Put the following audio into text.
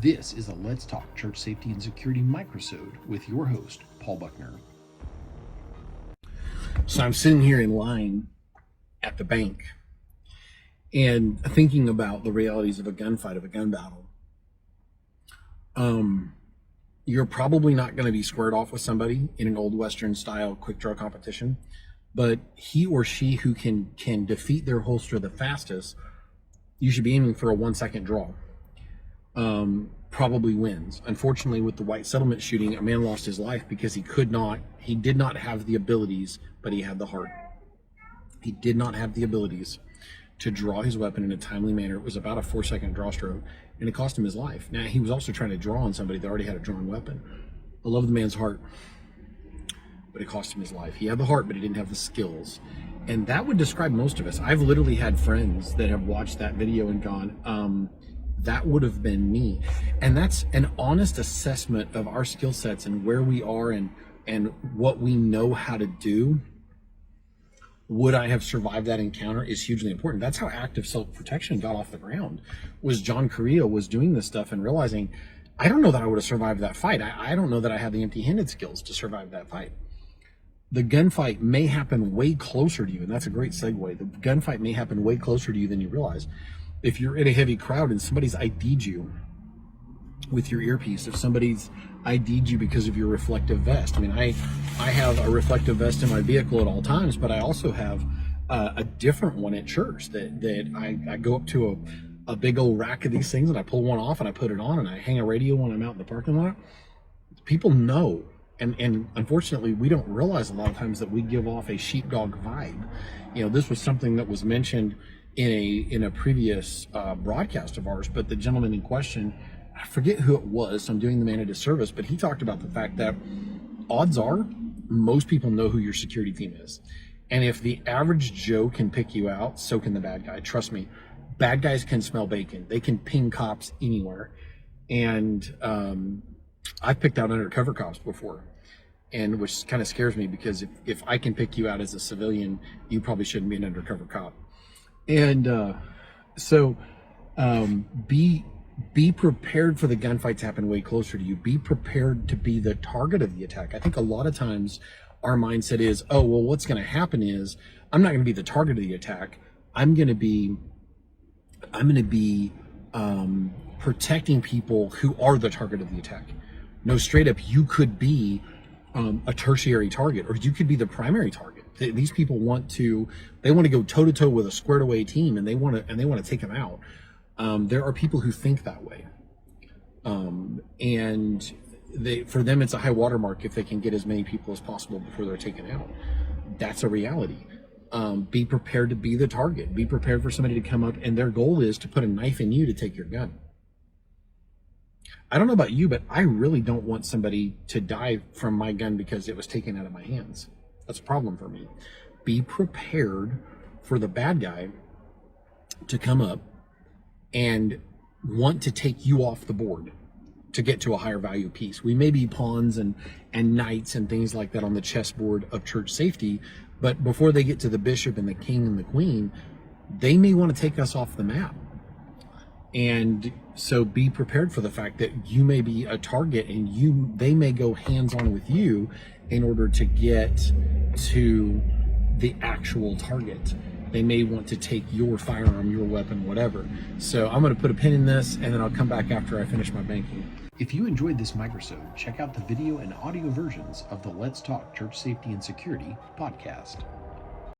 This is a Let's Talk Church Safety and Security microsode with your host, Paul Buckner. So I'm sitting here in line at the bank and thinking about the realities of a gunfight, of a gun battle. You're probably not going to be squared off with somebody in an old Western style quick draw competition, but he or she who can defeat their holster the fastest, you should be aiming for a 1 second draw. Probably wins. Unfortunately, with the white settlement shooting, a man lost his life because he did not have the abilities, but he had the heart. He did not have the abilities to draw his weapon in a timely manner. It was about a 4 second draw stroke, and it cost him his life. Now, he was also trying to draw on somebody that already had a drawn weapon. I love the man's heart, but it cost him his life. He had the heart, but he didn't have the skills. And that would describe most of us. I've literally had friends that have watched that video and gone, that would have been me. And that's an honest assessment of our skill sets and where we are and what we know how to do. Would I have survived that encounter is hugely important. That's how active self-protection got off the ground, was John Correa was doing this stuff and realizing, I don't know that I would have survived that fight. I don't know that I had the empty-handed skills to survive that fight. The gunfight may happen way closer to you, and that's a great segue. The gunfight may happen way closer to you than you realize. If you're in a heavy crowd and somebody's ID'd you with your earpiece, if somebody's ID'd you because of your reflective vest. I mean, I have a reflective vest in my vehicle at all times, but I also have a different one at church that I go up to a big old rack of these things and I pull one off and I put it on and I hang a radio when I'm out in the parking lot. People know. And unfortunately, we don't realize a lot of times that we give off a sheepdog vibe. You know, this was something that was mentioned in a previous broadcast of ours, but the gentleman in question, I forget who it was, so I'm doing the man a disservice, but he talked about the fact that odds are most people know who your security team is. And if the average Joe can pick you out, so can the bad guy. Trust me, bad guys can smell bacon. They can ping cops anywhere. And I've picked out undercover cops before, and which kind of scares me because if I can pick you out as a civilian, you probably shouldn't be an undercover cop. And so be prepared for the gunfight to happen way closer to you. Be prepared to be the target of the attack. I think a lot of times our mindset is, oh, well, what's going to happen is I'm not going to be the target of the attack. I'm going to be protecting people who are the target of the attack. No, straight up, you could be a tertiary target, or you could be the primary target. These people want to go toe to toe with a squared away team, and they want to take them out. There are people who think that way, and for them it's a high watermark if they can get as many people as possible before they're taken out. That's a reality. Be prepared to be the target. Be prepared for somebody to come up, and their goal is to put a knife in you to take your gun. I don't know about you, but I really don't want somebody to die from my gun because it was taken out of my hands. That's a problem for me. Be prepared for the bad guy to come up and want to take you off the board to get to a higher value piece. We may be pawns and knights and things like that on the chessboard of church safety, but before they get to the bishop and the king and the queen, they may want to take us off the map. And so be prepared for the fact that you may be a target and they may go hands-on with you in order to get to the actual target. They may want to take your firearm, your weapon, whatever. So I'm going to put a pin in this, and then I'll come back after I finish my banking. If you enjoyed this microsode, check out the video and audio versions of the Let's Talk Church Safety and Security podcast.